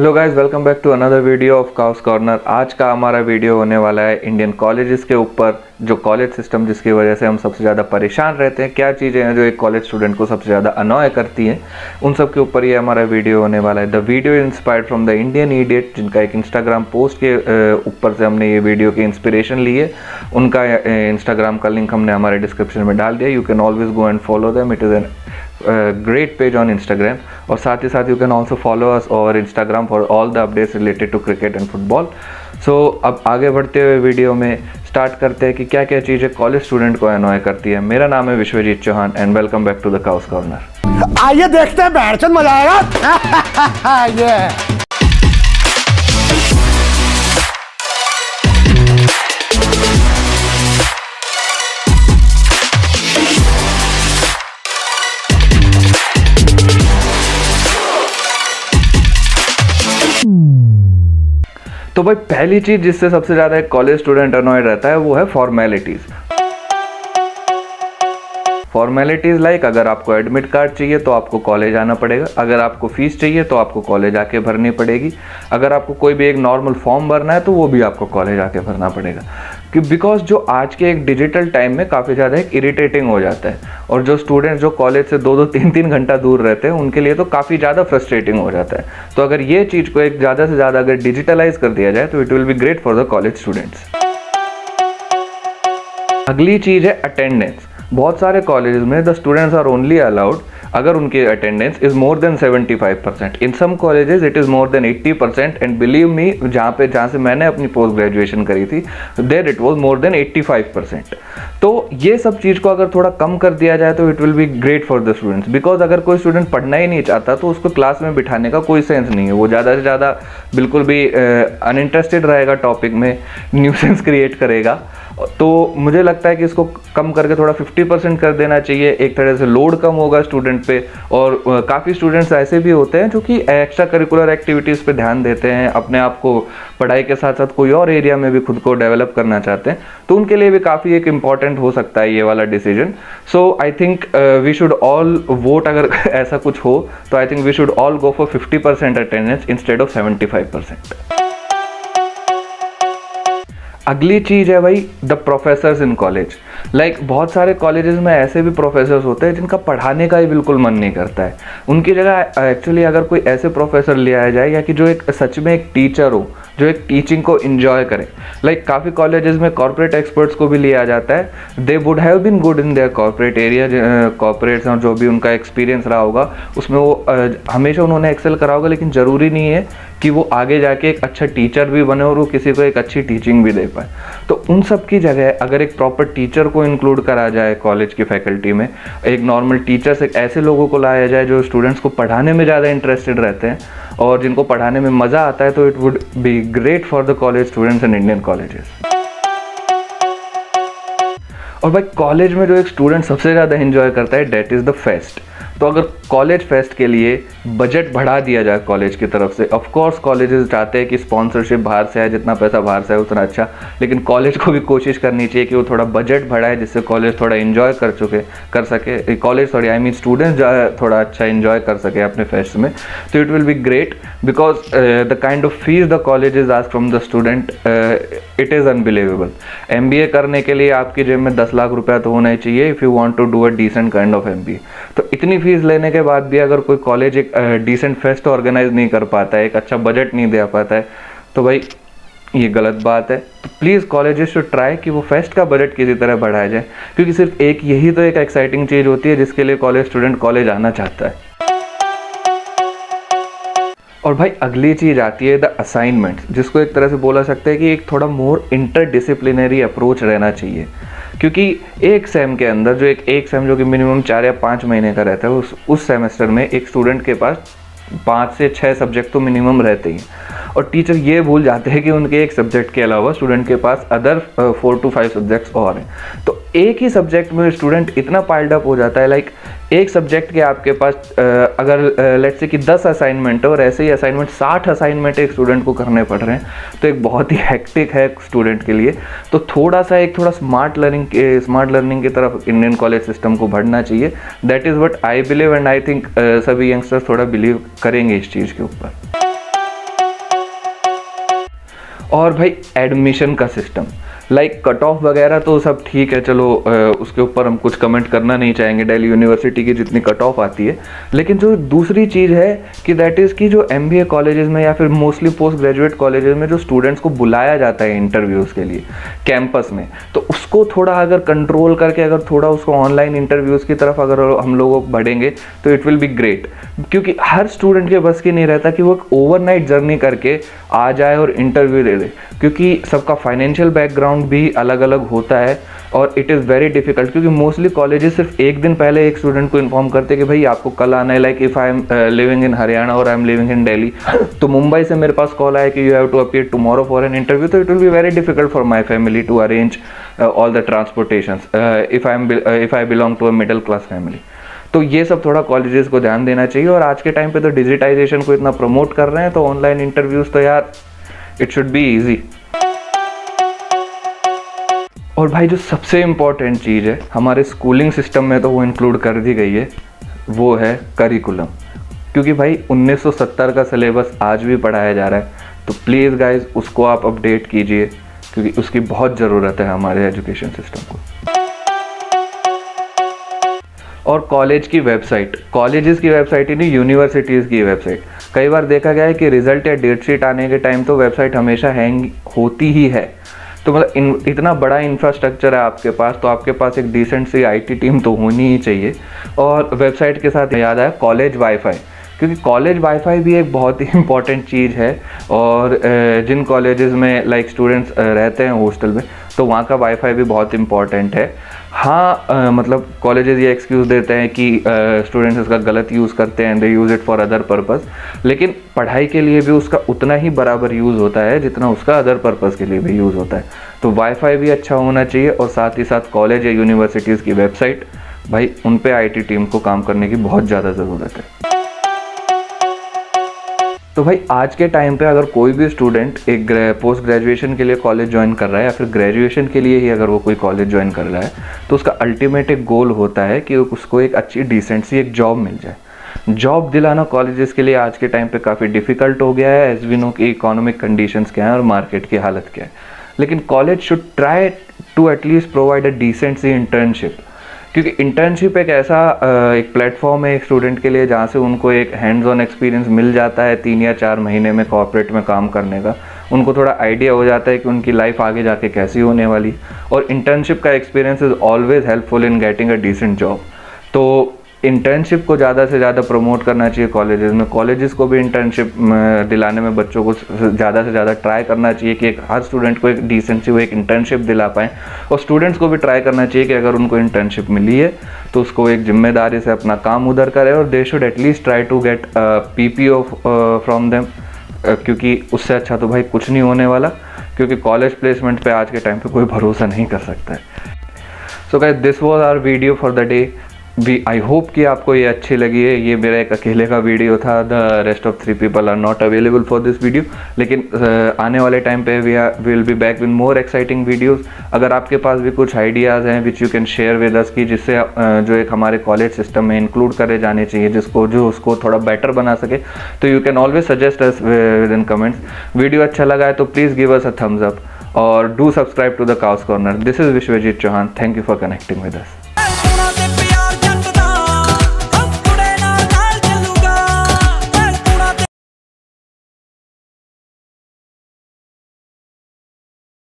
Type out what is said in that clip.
Hello guys, welcome back to another video of Cow's Corner. आज का हमारा video होने वाला है इंडियन कॉलेजेस के ऊपर, जो कॉलेज सिस्टम जिसकी वजह से हम सबसे ज़्यादा परेशान रहते हैं, क्या चीज़ें हैं जो एक कॉलेज स्टूडेंट को सबसे ज़्यादा अनॉय करती हैं, उन सब के ऊपर ये हमारा वीडियो होने वाला है। The video inspired from the Indian idiot, जिनका एक इंस्टाग्राम पोस्ट के ऊपर से हमने ये वीडियो की इंस्पिरेशन ली है। उनका इंस्टाग्राम का लिंक हमने हमारे डिस्क्रिप्शन में डाल दिया। You can always go and follow them, it is an great page on Instagram। और साथ ही साथ you can also follow us और Instagram for all the updates related to cricket and football। So अब आगे बढ़ते हुए वीडियो में start करते हैं कि क्या क्या चीज़ें कॉलेज स्टूडेंट को अनॉय करती है। मेरा नाम है Vishwajit Chauhan and welcome back to the cows Corner. आइए देखते हैं, बैठचंद मजा आएगा। ये तो भाई, पहली चीज़ जिससे सबसे ज़्यादा एक कॉलेज स्टूडेंट अनॉयड रहता है वो है फॉर्मेलिटीज़। फॉर्मेलिटीज़ लाइक अगर आपको एडमिट कार्ड चाहिए तो आपको कॉलेज आना पड़ेगा, अगर आपको फ़ीस चाहिए तो आपको कॉलेज आके भरनी पड़ेगी, अगर आपको कोई भी एक नॉर्मल फॉर्म भरना है तो वो भी आपको कॉलेज आके भरना पड़ेगा। कि बिकॉज जो आज के एक डिजिटल टाइम में काफ़ी ज़्यादा एक इरिटेटिंग हो जाता है, और जो स्टूडेंट्स जो कॉलेज से 2-2, 3-3 घंटा दूर रहते हैं उनके लिए तो काफ़ी ज़्यादा फ्रस्ट्रेटिंग हो जाता है। तो अगर ये चीज़ को एक ज़्यादा से ज़्यादा अगर डिजिटलाइज कर दिया जाए तो it will be great for the college students. अगली चीज़ है अटेंडेंस। बहुत सारे कॉलेजेस में the students are only allowed अगर उनकी attendance is more than 75%। In some colleges it is more than 80%। And believe me, जहाँ से मैंने अपनी पोस्ट ग्रेजुएशन करी थी there it was more than 85%। तो ये सब चीज़ को अगर थोड़ा कम कर दिया जाए तो it will be great for the students. Because अगर कोई स्टूडेंट पढ़ना ही नहीं चाहता तो उसको क्लास में बिठाने का कोई सेंस नहीं है। वो ज़्यादा से ज़्यादा बिल्कुल भी अनइंटरेस्टेड रहेगा टॉपिक में, न्यूसेंस क्रिएट करेगा। तो मुझे लगता है कि इसको कम करके थोड़ा 50% कर देना चाहिए। एक तरह से लोड कम होगा स्टूडेंट पे। और काफ़ी स्टूडेंट्स ऐसे भी होते हैं जो कि एक्स्ट्रा करिकुलर एक्टिविटीज़ पे ध्यान देते हैं, अपने आप को पढ़ाई के साथ साथ कोई और एरिया में भी खुद को डेवलप करना चाहते हैं, तो उनके लिए भी काफ़ी एक इम्पॉर्टेंट हो सकता है ये वाला decision. So I think we should all vote, अगर ऐसा कुछ हो तो I think we should all go for 50% attendance instead of 75%। अगली चीज़ है भाई the professors in college. Like बहुत सारे कॉलेजेस में ऐसे भी प्रोफेसर्स होते हैं जिनका पढ़ाने का ही बिल्कुल मन नहीं करता है। उनकी जगह एक्चुअली अगर कोई ऐसे प्रोफेसर ले आया जाए, या कि जो एक सच में एक टीचर हो, जो एक टीचिंग को इन्जॉय करे। लाइक काफ़ी कॉलेजेस में कॉर्पोरेट एक्सपर्ट्स को भी लिया जाता है। They would have been good in their corporate area, corporates और जो भी उनका एक्सपीरियंस रहा होगा उसमें वो हमेशा उन्होंने एक्सेल करा होगा, लेकिन ज़रूरी नहीं है कि वो आगे जाके एक अच्छा टीचर भी बने और वो किसी को एक अच्छी टीचिंग भी दे पाए। तो उन सब की जगह अगर एक प्रॉपर टीचर को इंक्लूड करा जाए कॉलेज की फैकल्टी में, एक नॉर्मल टीचर से ऐसे लोगों को लाया जाए जो स्टूडेंट्स को पढ़ाने में ज़्यादा इंटरेस्टेड रहते हैं और जिनको पढ़ाने में मज़ा आता है, तो it would be great for the college students in Indian colleges. और भाई, कॉलेज में जो एक स्टूडेंट सबसे ज़्यादा एंजॉय करता है डेट इज़ द फेस्ट। तो अगर कॉलेज फेस्ट के लिए बजट बढ़ा दिया जाए कॉलेज की तरफ से, ऑफ कोर्स कॉलेजेस चाहते हैं कि स्पॉन्सरशिप बाहर से आए, जितना पैसा बाहर से आए उतना अच्छा, लेकिन कॉलेज को भी कोशिश करनी चाहिए कि वो थोड़ा बजट बढ़ाए जिससे कॉलेज थोड़ा एंजॉय कर सके कॉलेज आई मीन स्टूडेंट्स थोड़ा अच्छा एंजॉय कर सके अपने फेस्ट में। तो it will be great because the kind of fees the colleges ask from the student, it is unbelievable. MBA करने के लिए आपकी जेब में 10 लाख रुपया तो होना ही चाहिए if you want to do a decent kind of MBA। तो इतनी फीस लेने के बाद भी अगर कोई कॉलेज एक डिसेंट फेस्ट ऑर्गेनाइज नहीं कर पाता है, एक अच्छा बजट नहीं दे पाता है, तो भाई ये गलत बात है। तो प्लीज़ कॉलेजेस शुड ट्राई कि वो फेस्ट का बजट किसी तरह बढ़ाया जाए, क्योंकि सिर्फ यही तो एक एक्साइटिंग चीज़ होती है जिसके लिए कॉलेज स्टूडेंट कॉलेज आना चाहता है। और भाई, अगली चीज़ आती है द असाइनमेंट्स, जिसको एक तरह से बोला सकते हैं कि एक थोड़ा मोर इंटरडिसिप्लिनरी अप्रोच रहना चाहिए। क्योंकि एक सेम के अंदर जो एक सेम जो कि मिनिमम 4 या 5 महीने का रहता है, उस सेमेस्टर में एक स्टूडेंट के पास 5 से 6 सब्जेक्ट तो मिनिमम रहते ही, और टीचर ये भूल जाते हैं कि उनके एक सब्जेक्ट के अलावा स्टूडेंट के पास अदर 4 to 5 सब्जेक्ट्स और हैं। तो एक ही सब्जेक्ट में स्टूडेंट इतना पाइल्ड अप हो जाता है। लाइक एक सब्जेक्ट के आपके पास अगर लेट्स से कि 10 असाइनमेंट है और ऐसे ही असाइनमेंट 60 असाइनमेंट एक स्टूडेंट को करने पड़ रहे हैं, तो एक बहुत ही हेक्टिक है स्टूडेंट के लिए। तो थोड़ा स्मार्ट लर्निंग की तरफ इंडियन कॉलेज सिस्टम को बढ़ना चाहिए। That is what I believe, and I think सभी यंगस्टर्स थोड़ा बिलीव करेंगे इस चीज़ के ऊपर। और भाई एडमिशन का सिस्टम, लाइक कट ऑफ वगैरह तो सब ठीक है, चलो उसके ऊपर हम कुछ कमेंट करना नहीं चाहेंगे, दिल्ली यूनिवर्सिटी की जितनी कट ऑफ आती है। लेकिन जो दूसरी चीज़ है कि दैट इज़ कि जो MBA कॉलेजेस में या फिर मोस्टली पोस्ट ग्रेजुएट कॉलेजेस में जो स्टूडेंट्स को बुलाया जाता है इंटरव्यूज़ के लिए कैंपस में, तो उसको थोड़ा अगर कंट्रोल करके अगर थोड़ा उसको ऑनलाइन इंटरव्यूज़ की तरफ अगर हम लोग बढ़ेंगे तो इट विल बी ग्रेट। क्योंकि हर स्टूडेंट के बस की नहीं रहता कि वो ओवरनाइट जर्नी करके आ जाए और इंटरव्यू दे दे, क्योंकि सबका फाइनेंशियल बैकग्राउंड भी अलग अलग होता है और इट इज़ वेरी डिफिकल्ट। क्योंकि मोस्टली कॉलेजेस सिर्फ एक दिन पहले एक स्टूडेंट को इन्फॉर्म करते हैं कि भाई आपको कल आना है। Like if I am living in Haryana और I am living in Delhi, तो मुंबई से मेरे पास कॉल आया कि you have to appear tomorrow for an interview, तो it will be very difficult for my family to arrange all the transportations if I belong to a middle class family. तो ये सब थोड़ा कॉलेजेस को ध्यान देना चाहिए। और आज के टाइम पे तो डिजिटाइजेशन को इतना प्रमोट कर रहे हैं, तो ऑनलाइन इंटरव्यूज़ तो यार इट शुड बी ईजी। और भाई जो सबसे इम्पॉर्टेंट चीज़ है हमारे स्कूलिंग सिस्टम में, तो वो इंक्लूड कर दी गई है, वो है करिकुलम। क्योंकि भाई 1970 का सिलेबस आज भी पढ़ाया जा रहा है, तो प्लीज़ गाइज उसको आप अपडेट कीजिए, क्योंकि उसकी बहुत ज़रूरत है हमारे एजुकेशन सिस्टम को। और कॉलेज की वेबसाइट, कॉलेजेस की वेबसाइट ही नहीं, यूनिवर्सिटीज़ की वेबसाइट, कई बार देखा गया है कि रिजल्ट या डेट शीट आने के टाइम तो वेबसाइट हमेशा हैंग होती ही है। तो मतलब इतना बड़ा इंफ्रास्ट्रक्चर है आपके पास, तो आपके पास एक डिसेंट सी IT टीम तो होनी ही चाहिए। और वेबसाइट के साथ याद आया कॉलेज वाईफाई, क्योंकि कॉलेज वाईफाई भी एक बहुत ही इम्पॉर्टेंट चीज़ है। और जिन कॉलेजेस में लाइक स्टूडेंट्स रहते हैं हॉस्टल में, तो वहाँ का वाईफाई भी बहुत इम्पॉर्टेंट है। हाँ, मतलब कॉलेजेस ये एक्सक्यूज़ देते हैं कि स्टूडेंट्स इसका गलत यूज़ करते हैं, they use it for other purpose, लेकिन पढ़ाई के लिए भी उसका उतना ही बराबर यूज़ होता है जितना उसका अदर पर्पज़ के लिए भी यूज़ होता है। तो वाईफाई भी अच्छा होना चाहिए, और साथ ही साथ कॉलेज या यूनिवर्सिटीज़ की वेबसाइट, भाई उन पे IT टीम को काम करने की बहुत ज़्यादा ज़रूरत है। तो भाई आज के टाइम पे अगर कोई भी स्टूडेंट एक पोस्ट ग्रेजुएशन के लिए कॉलेज ज्वाइन कर रहा है, या फिर ग्रेजुएशन के लिए ही अगर वो कोई कॉलेज ज्वाइन कर रहा है, तो उसका अल्टीमेट एक गोल होता है कि उसको एक अच्छी डिसेंट सी एक जॉब मिल जाए। जॉब दिलाना कॉलेजेस के लिए आज के टाइम पे काफ़ी डिफ़िकल्ट हो गया है, एज वी नो कि इकोनॉमिक कंडीशंस क्या हैं और मार्केट की हालत क्या है। लेकिन college should try to at least provide a decent सी इंटर्नशिप, क्योंकि इंटर्नशिप एक ऐसा एक प्लेटफॉर्म है एक स्टूडेंट के लिए जहाँ से उनको एक हैंड्स ऑन एक्सपीरियंस मिल जाता है 3 या 4 महीने में कॉर्पोरेट में काम करने का। उनको थोड़ा आइडिया हो जाता है कि उनकी लाइफ आगे जाके कैसी होने वाली, और इंटर्नशिप का experience is always helpful in getting a decent job. तो इंटर्नशिप को ज़्यादा से ज़्यादा प्रमोट करना चाहिए कॉलेजेस में। कॉलेजेस को भी इंटर्नशिप दिलाने में बच्चों को ज़्यादा से ज़्यादा ट्राई करना चाहिए कि हर स्टूडेंट को एक डिसेंट सी वो एक इंटर्नशिप दिला पाएँ। और स्टूडेंट्स को भी ट्राई करना चाहिए कि अगर उनको इंटर्नशिप मिली है तो उसको एक जिम्मेदारी से अपना काम उधर करे, और they should at least try to get PPO from them, क्योंकि उससे अच्छा तो भाई कुछ नहीं होने वाला, क्योंकि कॉलेज प्लेसमेंट पे आज के टाइम पे कोई भरोसा नहीं कर सकता है। So guys, this was our video for the day. I hope कि आपको ये अच्छी लगी है। ये मेरा एक अकेले का वीडियो था, the rest of 3 people are not available for this video. लेकिन आने वाले टाइम पे we will be back with more exciting videos. अगर आपके पास भी कुछ आइडियाज़ हैं which you can share with us, की जिससे जो एक हमारे कॉलेज सिस्टम में इंक्लूड करे जाने चाहिए, जो उसको थोड़ा बेटर बना सके, तो you can always suggest us with in comments. Video अच्छा लगा है तो please give us a thumbs up, और do subscribe to the cows corner. This is Vishwajeet Chauhan. Thank you for connecting with us.